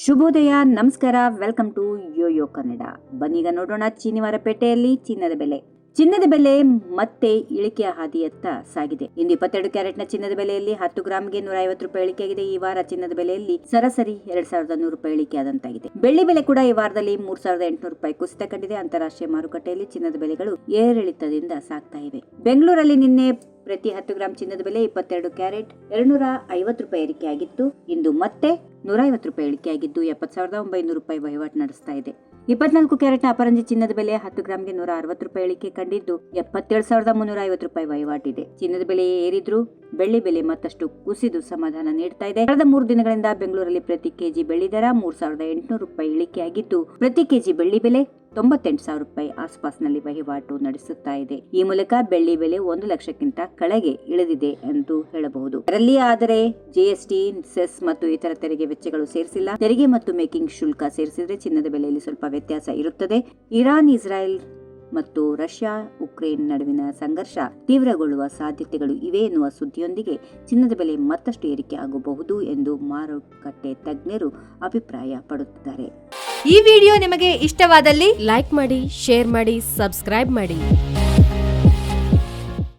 ಶುಭೋದಯ, ನಮಸ್ಕಾರ, welcome to Yoyo Kannada. ಬನ್ನೀಗ ನೋಡೋಣ ಚಿನ್ನವಾರಪೇಟೆಯಲ್ಲಿ ಚಿನ್ನದ ಬೆಲೆ ಮತ್ತೆ ಇಳಿಕೆಯ ಹಾದಿಯತ್ತ ಸಾಗಿದೆ. ಇಂದು 22 ಕ್ಯಾರೆಟ್ನ ಚಿನ್ನದ ಬೆಲೆಯಲ್ಲಿ 10 ಗ್ರಾಂಗೆ 150 ರೂಪಾಯಿ ಇಳಿಕೆಯಾಗಿದೆ. ಈ ವಾರ ಚಿನ್ನದ ಬೆಲೆಯಲ್ಲಿ ಸರಾಸರಿ 2100 ರೂಪಾಯಿ ಇಳಿಕೆಯಾದಂತಾಗಿದೆ. ಬೆಳ್ಳಿ ಬೆಲೆ ಕೂಡ ಈ ವಾರದಲ್ಲಿ 3800 ರೂಪಾಯಿ ಕುಸಿತ ಕಂಡಿದೆ. ಅಂತಾರಾಷ್ಟ್ರೀಯ ಮಾರುಕಟ್ಟೆಯಲ್ಲಿ ಚಿನ್ನದ ಬೆಲೆಗಳು ಏರಿಳಿತದಿಂದ ಸಾಗ್ತಾ ಇವೆ. ಬೆಂಗಳೂರಲ್ಲಿ ನಿನ್ನೆ ಪ್ರತಿ 10 ಗ್ರಾಂ ಚಿನ್ನದ ಬೆಲೆ 22 ಕ್ಯಾರೆಟ್ 250 ರೂಪಾಯಿ ಏರಿಕೆಯಾಗಿತ್ತು. ಇಂದು ಮತ್ತೆ 150 ರೂಪಾಯಿ ಇಳಿಕೆಯಾಗಿದ್ದು 70,900 ರೂಪಾಯಿ ವಹಿವಾಟು ನಡೆಸ್ತಾ ಇದೆ. 24 ಕ್ಯಾರೆಟ್ನ ಅಪರಂಜಿ ಚಿನ್ನದ ಬೆಲೆ 10 ಗ್ರಾಂಗೆ 160 ರೂಪಾಯಿ ಇಳಿಕೆ ಕಂಡಿದ್ದು 77,350 ರೂಪಾಯಿ ವಹಿವಾಟಿದೆ. ಚಿನ್ನದ ಬೆಲೆ ಏರಿದ್ರೂ ಬೆಳ್ಳಿ ಬೆಲೆ ಮತ್ತಷ್ಟು ಕುಸಿದು ಸಮಾಧಾನ ನೀಡ್ತಾ ಇದೆ. ಕಳೆದ 3 ದಿನಗಳಿಂದ ಬೆಂಗಳೂರಲ್ಲಿ ಪ್ರತಿ ಕೆಜಿ ಬೆಳ್ಳಿ ದರ 3,800 ರೂಪಾಯಿ ಇಳಿಕೆಯಾಗಿದ್ದು ಪ್ರತಿ ಕೆಜಿ ಬೆಳ್ಳಿ ಬೆಲೆ 98,000 ರೂಪಾಯಿ ಆಸ್ಪಾಸ್ನಲ್ಲಿ ವಹಿವಾಟು ನಡೆಸುತ್ತಾ ಇದೆ. ಈ ಮೂಲಕ ಬೆಳ್ಳಿ ಬೆಲೆ 1 ಲಕ್ಷಕ್ಕಿಂತ ಕೆಳಗೆ ಇಳಿದಿದೆ ಎಂದು ಹೇಳಬಹುದು. ಅದರಲ್ಲಿ ಆದರೆ ಜಿಎಸ್ಟಿ, ಸೆಸ್ ಮತ್ತು ಇತರ ತೆರಿಗೆ ವೆಚ್ಚಗಳು ಸೇರಿಸಿಲ್ಲ. ತೆರಿಗೆ ಮತ್ತು ಮೇಕಿಂಗ್ ಶುಲ್ಕ ಸೇರಿಸಿದ್ರೆ ಚಿನ್ನದ ಬೆಲೆಯಲ್ಲಿ ಸ್ವಲ್ಪ ವ್ಯತ್ಯಾಸ ಇರುತ್ತದೆ. ಇರಾನ್, ಇಸ್ರಾಯೇಲ್ ಮತ್ತು ರಷ್ಯಾ ಉಕ್ರೇನ್ ನಡುವಿನ ಸಂಘರ್ಷ ತೀವ್ರಗೊಳ್ಳುವ ಸಾಧ್ಯತೆಗಳು ಇವೆ ಎನ್ನುವ ಸುದ್ದಿಯೊಂದಿಗೆ ಚಿನ್ನದ ಬೆಲೆ ಮತ್ತಷ್ಟು ಏರಿಕೆ ಆಗಬಹುದು ಎಂದು ಮಾರುಕಟ್ಟೆ ತಜ್ಞರು ಅಭಿಪ್ರಾಯ ಪಡುತ್ತಿದ್ದಾರೆ. ಈ ವಿಡಿಯೋ ನಿಮಗೆ ಇಷ್ಟವಾದಲ್ಲಿ ಲೈಕ್ ಮಾಡಿ, ಶೇರ್ ಮಾಡಿ, ಸಬ್ಸ್ಕ್ರೈಬ್ ಮಾಡಿ.